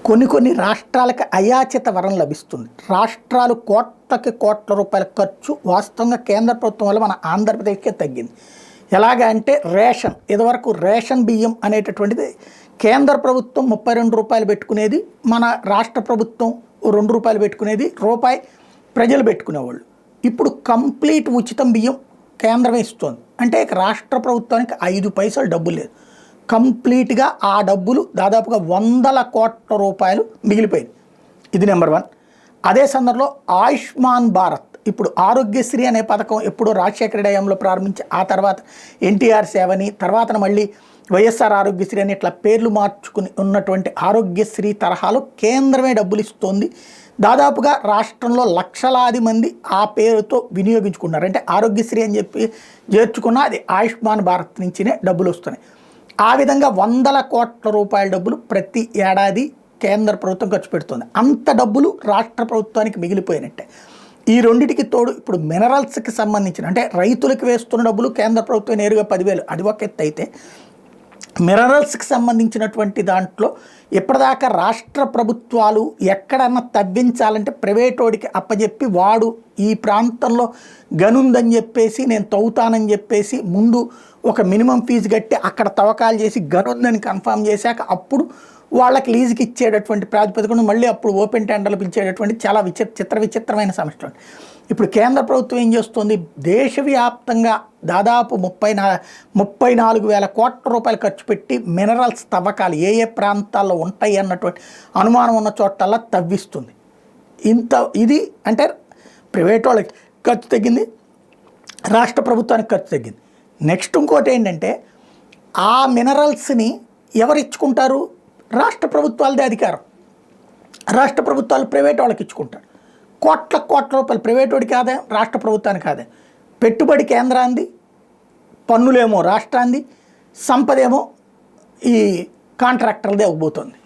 కొన్ని రాష్ట్రాలకు అయాచిత వరం లభిస్తుంది. రాష్ట్రాలు కోట్లకి కోట్ల రూపాయల ఖర్చు వాస్తవంగా కేంద్ర ప్రభుత్వం వల్ల మన ఆంధ్రప్రదేశ్కే తగ్గింది. ఎలాగ అంటే రేషన్, ఇదివరకు రేషన్ బియ్యం అనేటటువంటిది కేంద్ర ప్రభుత్వం 32 రూపాయలు పెట్టుకునేది, మన రాష్ట్ర ప్రభుత్వం 2 రూపాయలు పెట్టుకునేది, రూపాయి ప్రజలు పెట్టుకునేవాళ్ళు. ఇప్పుడు కంప్లీట్ ఉచితం బియ్యం కేంద్రమే ఇస్తోంది. అంటే రాష్ట్ర ప్రభుత్వానికి 5 పైసలు డబ్బులు లేదు. కంప్లీట్గా ఆ డబ్బులు దాదాపుగా 100 కోట్ల రూపాయలు మిగిలిపోయింది. ఇది నెంబర్ 1. అదే సందర్భంలో ఆయుష్మాన్ భారత్, ఇప్పుడు ఆరోగ్యశ్రీ అనే పథకం ఎప్పుడో రాజశేఖర హయాంలో ప్రారంభించి ఆ తర్వాత ఎన్టీఆర్ సేవని, తర్వాత మళ్ళీ వైఎస్ఆర్ ఆరోగ్యశ్రీ అని ఇట్లా పేర్లు మార్చుకుని ఉన్నటువంటి ఆరోగ్యశ్రీ తరహాలో కేంద్రమే డబ్బులు ఇస్తోంది. దాదాపుగా రాష్ట్రంలో లక్షలాది మంది ఆ పేరుతో వినియోగించుకున్నారు. అంటే ఆరోగ్యశ్రీ అని చెప్పి చేర్చుకున్న అది ఆయుష్మాన్ భారత్ నుంచినే డబ్బులు వస్తున్నాయి. ఆ విధంగా 100 కోట్ల రూపాయల డబ్బులు ప్రతి ఏడాది కేంద్ర ప్రభుత్వం ఖర్చు పెడుతుంది. అంత డబ్బులు రాష్ట్ర ప్రభుత్వానికి మిగిలిపోయినట్టే. ఈ రెండింటికి తోడు ఇప్పుడు మినరల్స్కి సంబంధించిన, అంటే రైతులకు వేస్తున్న డబ్బులు కేంద్ర ప్రభుత్వం నేరుగా 10,000, అది ఒక ఎత్తు అయితే మినరల్స్కి సంబంధించినటువంటి దాంట్లో ఇప్పటిదాకా రాష్ట్ర ప్రభుత్వాలు ఎక్కడన్నా తవ్వించాలంటే ప్రైవేటోడికి అప్పచెప్పి వాడు ఈ ప్రాంతంలో గనుందని చెప్పేసి నేను తవ్వుతానని చెప్పేసి ముందు ఒక మినిమం ఫీజు కట్టి అక్కడ తవ్వకాలు చేసి గనుందని కన్ఫర్మ్ చేశాక అప్పుడు వాళ్ళకి లీజుకి ఇచ్చేటటువంటి ప్రాతిపదికను మళ్ళీ అప్పుడు ఓపెన్ టెండర్లు పిలిచేటటువంటి చాలా విచిత్రమైన సమస్య. ఇప్పుడు కేంద్ర ప్రభుత్వం ఏం చేస్తుంది, దేశవ్యాప్తంగా దాదాపు 34,000 కోట్ల రూపాయలు ఖర్చు పెట్టి మినరల్స్ తవ్వకాలు ఏ ఏ ప్రాంతాల్లో ఉంటాయి అన్నటువంటి అనుమానం ఉన్న చోటల్లా తవ్విస్తుంది. ఇది అంటే ప్రైవేట్ వాళ్ళకి ఖర్చు తగ్గింది, రాష్ట్ర ప్రభుత్వానికి ఖర్చు తగ్గింది. నెక్స్ట్ ఇంకోటి ఏంటంటే ఆ మినరల్స్ని ఎవరు ఇచ్చుకుంటారు, రాష్ట్ర ప్రభుత్వాలదే అధికారం. రాష్ట్ర ప్రభుత్వాలు ప్రైవేట్ వాళ్ళకి ఇచ్చుకుంటారు. కోట్ల రూపాయలు ప్రైవేట్ వాడికి ఆదాయం, రాష్ట్ర ప్రభుత్వానికి ఆదాయం. పెట్టుబడి కేంద్రాంది, పన్నులేమో రాష్ట్రాంది, సంపదేమో ఈ కాంట్రాక్టర్లదే అవ్వబోతోంది.